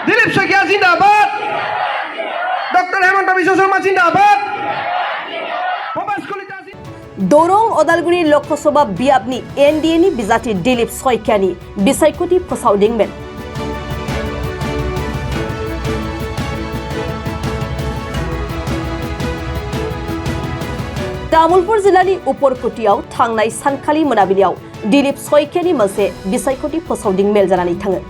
দিলীপ শইকীয়া জিন্দাবাদ, ডক্টর হেমন্ত বিশ্ব শর্মা জিন্দাবাদ। दौरं अदालगुरि लोकसभा बियाबनि एनडीए बिजाथि दिलीप शइकियानि बिसायख'थि फोसावदोंमोन। तामुलपुर जिल्लानि उपरकुटियाव थांनाय सानखालि मोनाबिलियाव दिलीप शइकियानि मोनसे बिसायख'थि फोसावदिं मेल जानानै थाङो।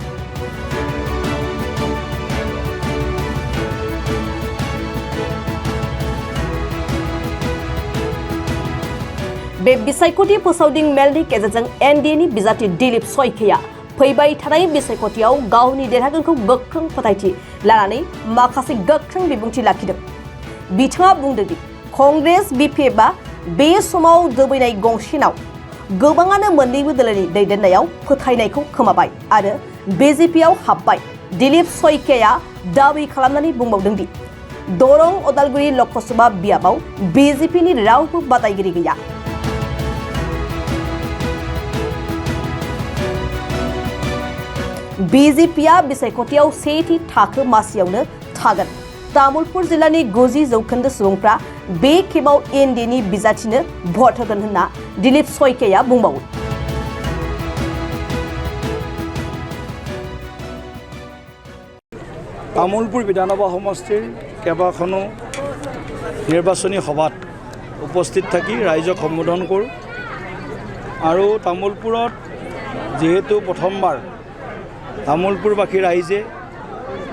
बे बिसायख'थि फोसावदिं मेलनि गेजेरजों एनडीए बिजाथि दिलीप शइकिया फैबाय थानाय बिसायख'थियाव गावनि देरहागोनखौ गोख्रों फोथायथि लानानै माखासे गोख्रों बिबुंथि लाखिदों। बिथाङा बुंदों दि कंग्रेस बीपीएफआ बे समाव दोबैनाय गंसेनाव गोबाङानो मोन्नैबो दोलोनि दैदेननायाव फोथायनायखौ खोमाबाय आरो बीजेपीआव हाबबाय। दिलीप शइकियाया दाबि खालामनानै बुंबावदों दि दरं अदालगुरि लोकसभा बियाबाव बीजेपीनि रावबो बादायगिरि गैया। बीजेपीआ बिसायख'थियाव सेथि थाखो मासियावनो थागोन। तामुलपुर जिल्लानि 90% सुबुंफ्रा बे खेबाव एनडीए बिजाथिनो भट होगोन होनना दिलीप शइकियाया बुंबावो। तामुलपुर विधानसभा समष्टिर केबाखनो निर्वाचनी सभात उपस्थित থাকি राइजक सम्बोधन करूँ और तामुलपुरत जेहेतु प्रथमबार तामुलपुरबासी राइजे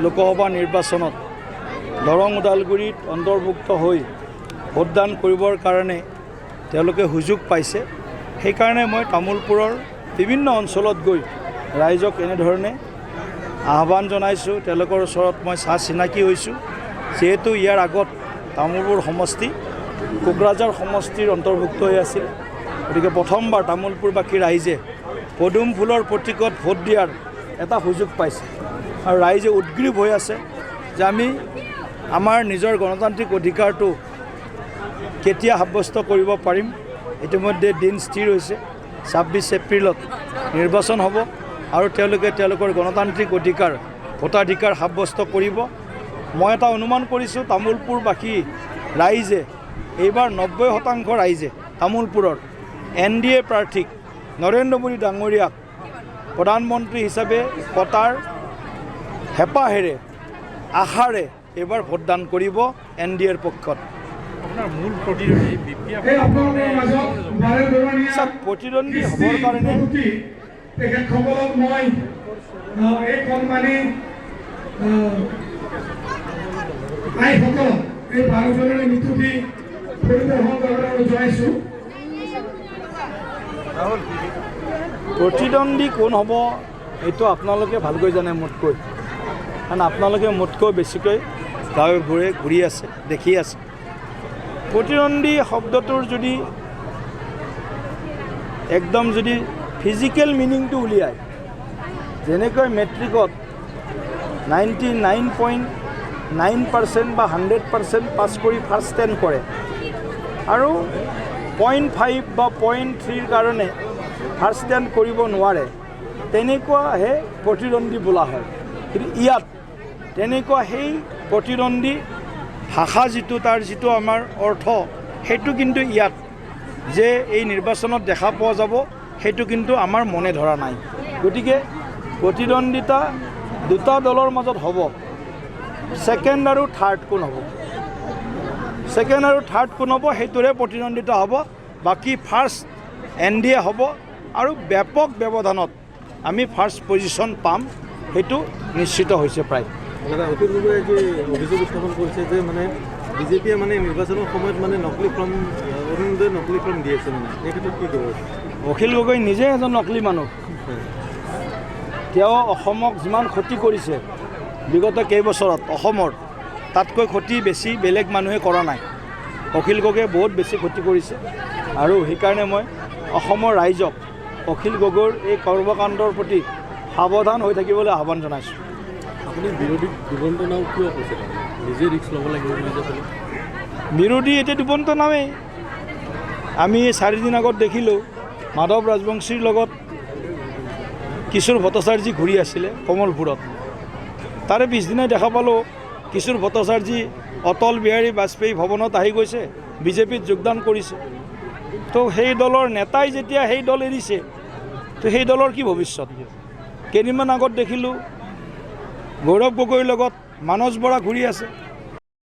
लोकसभा निर्वाचन दरং ओदालगुरित अंतर्भुक्त हो भोटदान কৰিবৰ কাৰণে তেওঁলোকে সুযোগ পাইছে। সেইকাৰণে মই তামুলপুৰৰ বিভিন্ন অঞ্চলত গৈ ৰাইজক এনেধৰণে আহ্বান জনাইছোঁ। তেওঁলোকৰ ওচৰত মই চিনাকি হৈছোঁ। যেহেতু ইয়াৰ আগত তামুলপুৰ সমষ্টি কোকৰাঝাৰ সমষ্টিৰ অন্তৰ্ভুক্ত হৈ আছিল, গতিকে প্ৰথমবাৰ তামুলপুৰবাসী ৰাইজে পদুম ফুলৰ প্ৰতীকত ভোট দিয়াৰ এটা সুযোগ পাইছে আৰু ৰাইজে উদ্গ্ৰীৱ হৈ আছে যে আমি আমাৰ নিজৰ গণতান্ত্ৰিক অধিকাৰটো কেতিয়া সাব্যস্ত কৰিব পাৰিম। ইতিমধ্যে দিন স্থিৰ হৈছে, 26 এপ্ৰিলত নিৰ্বাচন হ'ব আৰু তেওঁলোকে তেওঁলোকৰ গণতান্ত্ৰিক অধিকাৰ ভোটাধিকাৰ সাব্যস্ত কৰিব। মই এটা অনুমান কৰিছোঁ তামুলপুৰবাসী ৰাইজে এইবাৰ 90% ৰাইজে তামুলপুৰৰ এনডিএ প্ৰাৰ্থীক নৰেন্দ্ৰ মোদী ডাঙৰীয়াক প্ৰধানমন্ত্ৰী হিচাপে পতাৰ হেঁপাহেৰে আশাৰে এইবাৰ ভোটদান কৰিব এনডিএৰ পক্ষত। প্ৰতিদ্বন্দ্বী হ'বৰ কাৰণে প্ৰতিদ্বন্দ্বী কোন হ'ব এইটো আপোনালোকে ভালকৈ জানে মোতকৈ, কাৰণ আপোনালোকে মোতকৈ বেছিকৈ গাঁৱে ভূঞে ঘূৰি আছে, দেখি আছে। প্ৰতিদ্বন্দ্বী শব্দটোৰ যদি একদম যদি ফিজিকেল মিনিংটো উলিয়ায়, যেনেকৈ মেট্ৰিকত 99.9% বা 100% পাছ কৰি ফাৰ্ষ্ট 10 কৰে আৰু 0.5 বা 0.3 কাৰণে ফাৰ্ষ্ট 10 কৰিব নোৱাৰে, তেনেকুৱাহে প্ৰতিদ্বন্দ্বী বোলা হয়। কিন্তু ইয়াত তেনেকুৱা সেই প্ৰতিদ্বন্দ্বী ভাষা যিটো তাৰ যিটো আমাৰ অৰ্থ সেইটো কিন্তু ইয়াত যে এই নিৰ্বাচনত দেখা পোৱা যাব সেইটো কিন্তু আমাৰ মনে ধৰা নাই। গতিকে প্ৰতিদ্বন্দ্বিতা দুটা দলৰ মাজত হ'ব, ছেকেণ্ড আৰু থাৰ্ড কোন হ'ব, ছেকেণ্ড আৰু থাৰ্ড কোন হ'ব সেইটোৰে প্ৰতিদ্বন্দ্বিতা হ'ব। বাকী ফাৰ্ষ্ট এনডিএ হ'ব আৰু ব্যাপক ব্যৱধানত আমি ফাৰ্ষ্ট পজিশ্যন পাম, সেইটো নিশ্চিত হৈছে প্ৰায়। অখিল গগৈয়ে যে অভিযোগ উত্থাপন কৰিছে যে মানে বিজেপিয়ে মানে নিৰ্বাচনৰ সময়ত মানে নকলি ফৰ্ম অৰুণোদয় নকলি ফৰ্ম দি আছে, মানে এই ক্ষেত্ৰত কি ক'ব? অখিল গগৈ নিজে এজন নকলি মানুহ। তেওঁ অসমক যিমান ক্ষতি কৰিছে বিগত কেইবছৰত অসমৰ, তাতকৈ ক্ষতি বেছি বেলেগ মানুহে কৰা নাই। অখিল গগৈয়ে বহুত বেছি ক্ষতি কৰিছে আৰু সেইকাৰণে মই অসমৰ ৰাইজক অখিল গগৈৰ এই কৰ্মকাণ্ডৰ প্ৰতি সাৱধান হৈ থাকিবলৈ আহ্বান জনাইছোঁ। আপুনি বিৰোধীক দুবন্ত নাও কিয় কৈছে? নিজে ৰিস্ক ল'ব লাগিব নিজে। বিৰোধী এতিয়া দুবন্ত নামেই। আমি 4 দিন আগত দেখিলোঁ মাধৱ ৰাজবংশীৰ লগত কিশোৰ ভট্টাচাৰ্যী ঘূৰি আছিলে কমলপুৰত। তাৰে পিছদিনাই দেখা পালোঁ কিশোৰ ভট্টাচাৰ্যী অটল বিহাৰী বাজপেয়ী ভৱনত আহি গৈছে, বিজেপিত যোগদান কৰিছে। তো সেই দলৰ নেতাই যেতিয়া সেই দল এৰিছে, তো সেই দলৰ কি ভৱিষ্যত? কেইদিনমান আগত দেখিলোঁ গৌৰৱ গগৈৰ লগত মানস বৰা ঘূৰি আছে।